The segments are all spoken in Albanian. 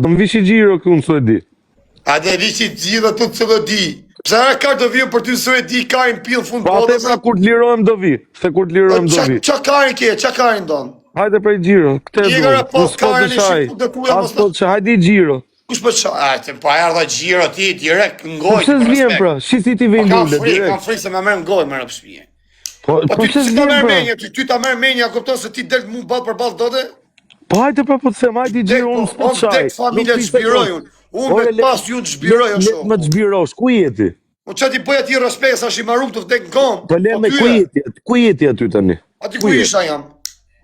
Do më vishi gjiro këtu në Suedi. A dhe vishi gjiro të të di. Pse ka do vijë për ty në Suedi, karin pill fund Po atë pra kur të lirohem do vi. Se kur të lirohem do vi. Qa karin ke, qa karin don? Hajde prej gjiro. Këte du. Pas karin e shqip të kuja mos të... Hajde i gjiro. Kush për qa? Pa erdha gjiro ti direkt ngoj. Po se zvjen pra, shisi ti vejnë lullë direkt. Kam frikë se me merë ngoj më në pëshpije. Po se zvjen pra. Ty ta merë menja, kupton se ti del mu ball për ball dote? Po hajde pra po të them, hajde i gjiro unë s'po të shaj. Unë familja të zbiroj unë. Unë me pas ju të zbiroj o shumë. Me të zbirosh, ku jeti? Po që ti bëja ti respekt, sa shi marum të vdek në kom. Po le me ku jeti aty tani? Aty ku isha jam?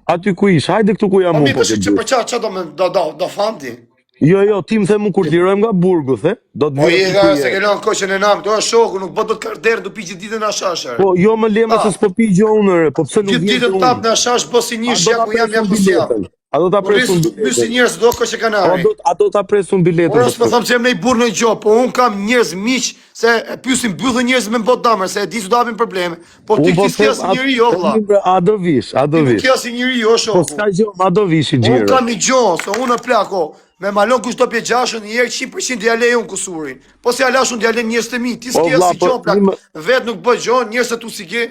Aty ku ish, hajde këtu ku jam unë po të bëj. Për qa do fan ti? Jo, ti më the mu kur t'lirojmë nga burgu, the? Do të vjen. Po se ke lënë koqen e nam, do shoku, nuk do të karder, do pi gjithë ditën në ashash. Po jo më lema se s'po pi gjë unë, po pse nuk vjen? Gjithë ditën tap në ashash, po si një shja ku jam biletën. A do ta presun biletën? Si njerëz do koqe kanari. A do ta presun biletën? Po s'po them se jam në burr në gjop, po un kam njerëz miq se e pyesin mbyllën njerëz me bot damër se e di se do hapin probleme. Po ti ti s'ke as njëri jo vlla. A do vish, a do vish. Ti s'ke as njëri jo shoku. Po s'ka gjë, a do vish i gjiro. Un kam i gjon, se unë plako. Me malon kush do pje gjashën, një herë 100% do ja lej unë kusurin. Po se ja lash unë do ja lej njerëz të mi, ti s'ke si gjon plak. Vet nuk bë gjon, njerëz të tu si ke.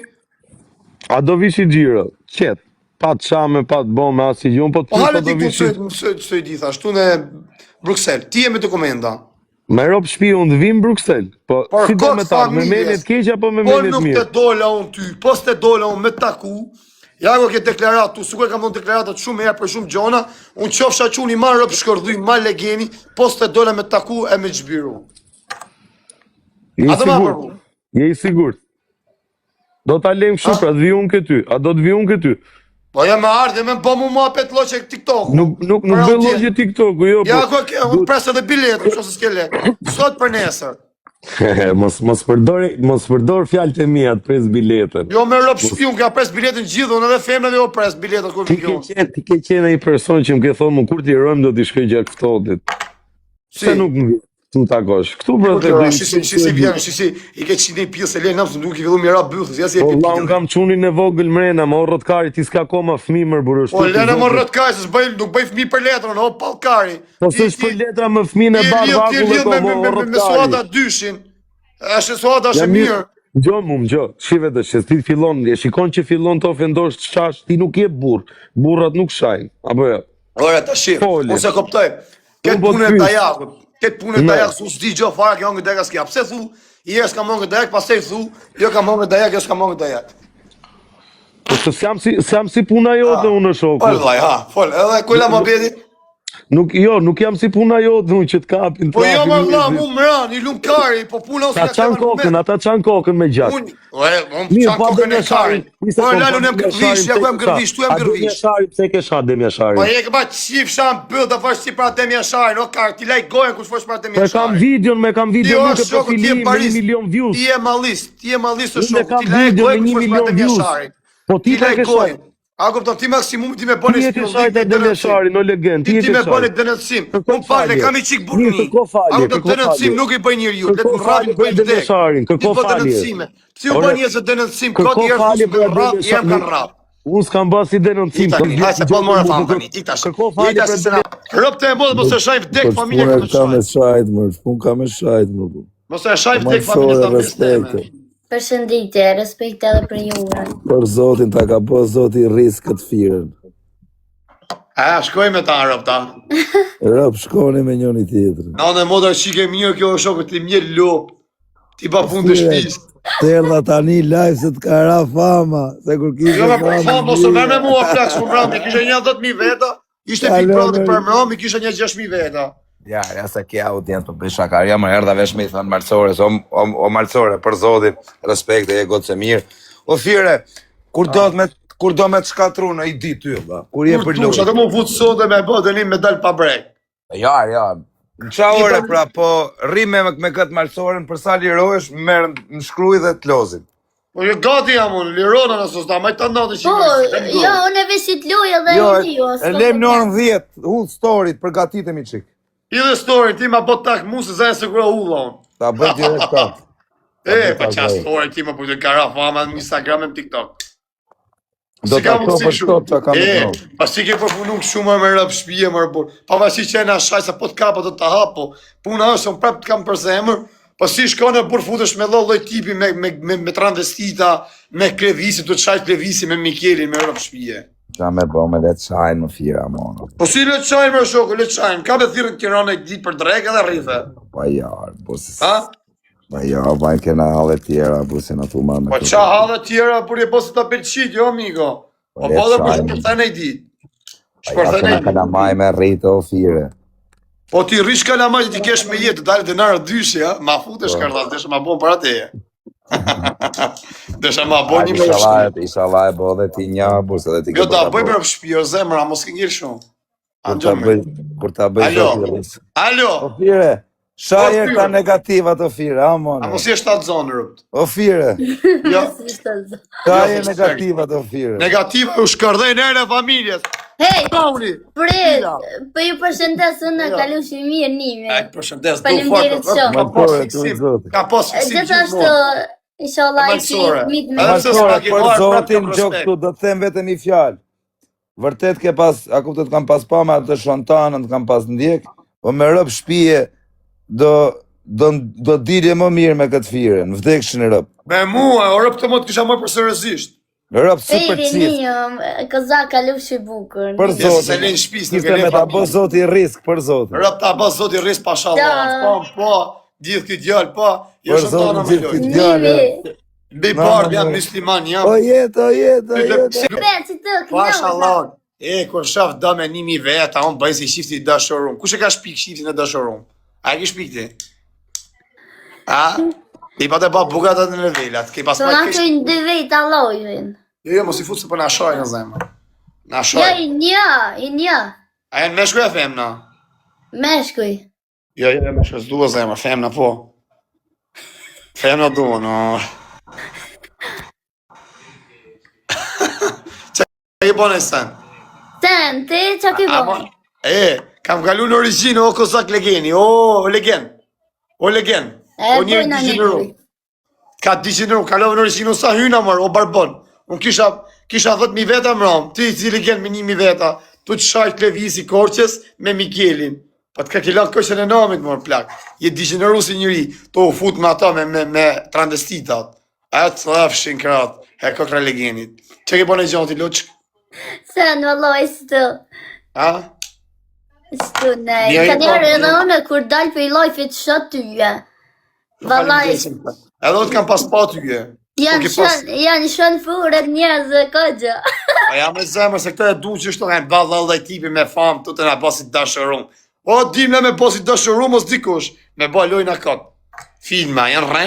A do vish i gjiro? Qet. Pat shame, pat bomë, as i gjon, po të po do vish. Se di thash, tu në Bruxelles. Ti je me dokumenta. Me rob shtëpi unë të vim Bruxelles. Po si do me ta, me menet keq apo me menet mirë? Po nuk të dola unë ty, po s'te dola unë me taku. Ja ko ke deklaratu, sukur kam thonë deklaratat shumë herë për shumë gjona, unë qofsha quni ma rëpë shkërdhuj, ma legeni, po s'te dola me taku e me gjbiru. Je i sigurt? Do t'a lejmë shumë pra, të vi unë këty, a do të vi unë këty? Po ja me ardhe, me më bëmu ma pet loqe TikTok. Nuk bëj loqe TikTok, jo. Ja ko ke, unë presë edhe biletë, që se s'ke lekë, sot për nesër. Mos përdor fjalët e mia të pres biletën. Jo me rop shtëpi, unë ka pres biletën gjithë, unë edhe femrat jo pres biletën kur vijon. Ti ke qenë ai person që më ke thonë kur ti rrojmë do t'i shkoj gjak ftohtit. Se nuk më të takosh. Këtu për të si vjen, i ke qinë pjesë se lejnë se nuk i fillu mira byllës, ja si e pipi. Po unë kam çunin e vogël mrena, më rrotkari ti s'ka akoma fëmijë më burrë. Po lëna më rrotkari se nuk bëj fëmijë për letrën, o pallkari. Po s'është për letra më fëmijën e bardhë akull me suada dyshin. Është suada është mirë. Gjo, shive të që ti fillon, e shikon që fillon të ofendosh të qash, ti nuk je burr, burrat nuk shajnë, apo jo? Ora, ta shif, unë se koptoj, këtë punë e dajak, su s'di gjo fara kjo ngë dajak s'kja, pse thu, i e s'ka mongë dajak, pasej thu, jo ka mongë dajak, jo s'ka mongë dajak. Po se s'jam si puna jote unë shoku. Fol, vaj, fol, edhe kujla më bedi? Nuk jam si puna jote unë që t'kapin. Po jo më vla, mu mran, i lum kari, po puna ose ata qanë kokën me gjak. Unë qanë kokën e kari. Po lalu në gërvish, ja ku jem gërvish, tu jem gërvish. Demja Shari, pse ke sha Demja Shari? Po je ke ba qif shan bëll të fash si pra Demja Shari, no kar, ti laj gojen kush fash pra Demja Shari. Me kam video nuk e profili me 1 milion views. Ti je malist të shumë, ti laj gojen kush fash pra Demja Shari. Po ti laj gojen. A kupton ti maksimum ti me bëni spiondik te Demja Shari, no legend. Ti me bëni denonsim. Un falë kam i çik burrni. A kupton denonsim nuk i bëj njeriu, le të rrapin bëj Demja Shari, kërko falje. Si u bën njerëz denonsim, kot njerëz që rrap, jam kanë rrap. Unë s'kam bërë si denonsim. Hajde po mora fam tani. Ti tash. Jeta se sa. Rrop të mos e shajm vdek familja këtë çfarë. Kam shajt më, pun kam shajt më. Mos e shajm vdek familja ta. Përshëndetje, respekt edhe për juve. Për Zotin, ta ka po Zoti rris këtë firën. A, shkoj me ta, rëp ta. Rëp, shkoni me njëni tjetër. Na në moda qike mirë kjo shokë, ti mje lop. Ti pa punë të shpis. Të erdha tani live se të ka ra fama. Se kur kishe fama. Jo me fama, mos me me mua flaks për mrami, kishe një 10.000 veta. Ishte Big Brother për mrami, kishe një 6.000 veta. Ja se kja audiencë për bëj shakar, ja më erdha vesh me i thënë Malcore, o Malcore, për Zotin, respekt e gotë se mirë. O fire, kur do me të shkatru në i di ty, kur je për lush. Kur të mu futë sot dhe me bë, dhe një me dalë pa brek. Ja, në qa ore pra, po rime me këtë Malcoren, përsa lirohesh, merë në shkruj dhe të lozin. Po jo gati jam unë, lirona në sosta, ma i të natë që Po, jo, unë e vesit luja dhe e një. E lem në orën 10, hull storit, përgatitemi qik. I dhe story, ti ma bot tak mu se zajnë se kura ulla unë. Ta bëjt direkt tak. Pa qa story, ti ma bëjt e kara fama në Instagram e në TikTok. Do ta topësh tot çka kam të thonë. Pasi ke përpunu shumë me rëp shtëpia më burr. Pavarësisht që na shaj sa po të kapo do ta hapo. Puna është un prap të kam për zemër. Po si shkon në burr futesh me lloj tipi me transvestita, me klevisi, do të shaj klevisi me Mikelin me rëp shtëpia. Qa me bo me letë shajnë më fira, mona. Po si letë shajnë më shokë, letë shajnë. Ka me thirën Tirana e ditë për drejk edhe rrife. Pa jarë, busi. Ha? Pa jarë, bajnë kena halë tjera, busi në tu ma me Po qa halë tjera, për je posë të belqit, jo, amigo. Po po dhe për shpërthejnë e ditë. Shpërthejnë e ditë. Kalamaj me rritë o fire. Po ti rish kalamaj ti kesh me jetë, dalë denarë dyshi, ja? Ma futesh kërdas, deshe ma bon për ateje. Desha ma bo një me rështu. Isha vaj bo dhe ti një, burse dhe ti Jo ta bëj për shpio, zemra, mos ke ngirë shumë. Kur ta bëj zoti. Alo! O fire, shajer ta negativat o fire, a mona. A mos je shtatë zonë, rëpt. O fire, Jo. shajer negativat o fire. Negativa u shkërdhej në e familjes. Hej, Pauli! prit, po ju përshëndes unë kalu shumë mirë nime. Ai përshëndes, do Faleminderit fort. shumë. Ka pas fiksim. Ka pas fiksim. Gjithashtu, inshallah i Malsore. mit me Edhe pse Malsore, s'ka ke për marrë, zotin prap kam gjok respekt. këtu, do të them vetëm një fjalë. Vërtet ke pas, a kuptet kam pas pa me atë shontanën, kam pas ndjek, po me rëp shpije do dilje më mirë me këtë fire, në vdekshin e rëp. Me mua, o rëp të më të kisha marrë për seriozisht. Rëp super Fejri cif. një, këza kalu shi bukur. Për Se zotin, len shtëpis, nuk e kiste len me ta familje. bë zoti risk për zotin. Rëp ta bas zoti rris pashallah. Po, gjithë këtë djallë, po. Jo Për shëntana zotin me gjithë lojë. këtë djale. Nimi, Bi bardh jam musliman jam. O jetë, o jetë, o jetë. shpet që të Pashallah. Kur shaf da me 1000 veta, unë bëj si shifti dashurum. Kush e ka shpik shiftin e dashurum? A e ke shpik ti? A? I pa të ba bugatat në levelat. Ke pas të pa nga kesh... kojnë dy vejta lojën. Jo, mos i fut se për na shaj në zemë. Na Ja, shaj. i një, A janë meshkuj e femna? meshkuj. Jo, meshkuj, s'dua zemë, femna po. Femna dua, no. Që i bën e sen? Ten, ti që ki bo? Kam kalu në origjinë, o kozak legeni, o legend. O legend. E, O njërë bojna një digjeneru. kuj. Ka digjeneru, kalove në origjinë, sa hyna mërë, o barbon. Unë kisha 10.000 veta mërëm, ti si legend me 1.000 veta, tu të shajt klevisi korqes me Mikelin. Pa të ka kilat këshën e namit mërë plak. Je digjeneru si njëri, to u fut me ata me transvestitat. A të thafshin krat, e kokra legenit. Që ke bën e gjanti, loqë? Sen, valloj, s'tu. Ha? S'tu, nej. Njeri Ka njerë po, edhe njeri. unë kur dal për i lojfit shët tyje. Vallaj, Edhe do të kam pas pa tyje. janë shën furet njerëz dhe këgjë. A jam me zemër se këta e du që shto kanë ballë tipi me famë, të të na basit dashurum. O, dim me basit dashurum, mos dikush, me ba lojna kot. Filma, janë rren.